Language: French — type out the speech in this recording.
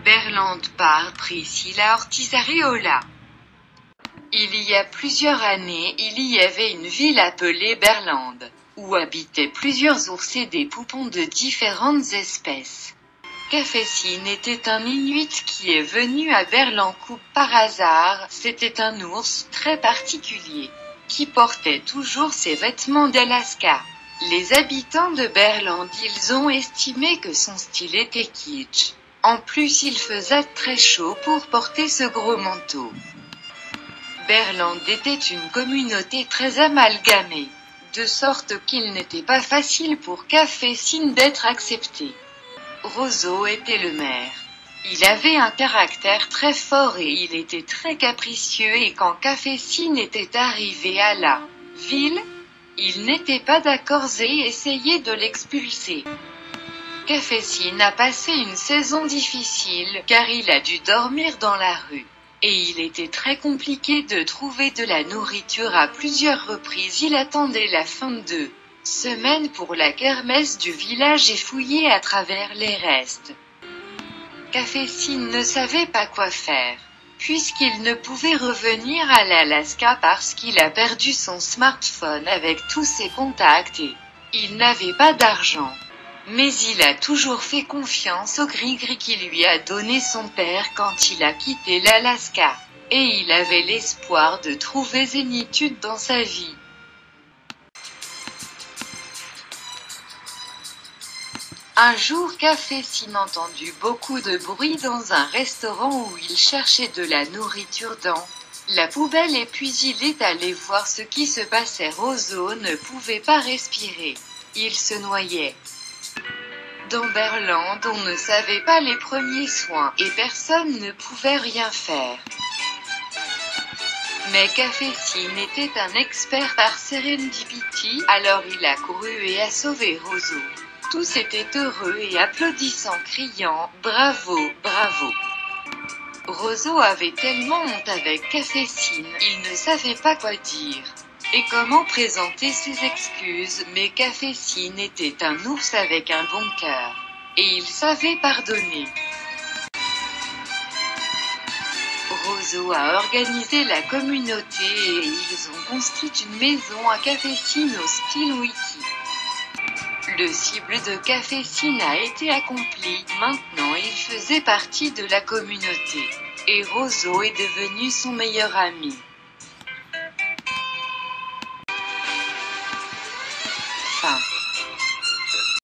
Berlande par Priscilla Ortiz Areola. Il y a plusieurs années, il y avait une ville appelée Berlande, où habitaient plusieurs ours et des poupons de différentes espèces. Cafécine était un Inuit qui est venu à Berlancourt par hasard. C'était un ours très particulier, qui portait toujours ses vêtements d'Alaska. Les habitants de Berlande, ils ont estimé que son style était kitsch. En plus, il faisait très chaud pour porter ce gros manteau. Berlande était une communauté très amalgamée, de sorte qu'il n'était pas facile pour Cafécine d'être accepté. Roseau était le maire. Il avait un caractère très fort et il était très capricieux, et quand Cafécine était arrivé à la ville, il n'était pas d'accord et essayait de l'expulser. Cafécine a passé une saison difficile car il a dû dormir dans la rue. Et il était très compliqué de trouver de la nourriture à plusieurs reprises. Il attendait la fin de semaine pour la kermesse du village et fouillait à travers les restes. Cafécine ne savait pas quoi faire, puisqu'il ne pouvait revenir à l'Alaska parce qu'il a perdu son smartphone avec tous ses contacts et il n'avait pas d'argent. Mais il a toujours fait confiance au gris-gris qui lui a donné son père quand il a quitté l'Alaska. Et il avait l'espoir de trouver zénitude dans sa vie. Un jour, Cafécine entendu beaucoup de bruit dans un restaurant où il cherchait de la nourriture dans la poubelle, et puis il est allé voir ce qui se passait. Roseau ne pouvait pas respirer. Il se noyait. Dans Berlande, on ne savait pas les premiers soins, et personne ne pouvait rien faire. Mais Cafécine était un expert par serendipity, alors il a couru et a sauvé Roseau. Tous étaient heureux et applaudissant, criant « Bravo, bravo !» Roseau avait tellement honte avec Cafécine, il ne savait pas quoi dire et comment présenter ses excuses, mais Cafécine était un ours avec un bon cœur, et il savait pardonner. Roseau a organisé la communauté et ils ont construit une maison à Cafécine au style wiki. Le cible de Cafécine a été accompli, maintenant il faisait partie de la communauté, et Roseau est devenu son meilleur ami.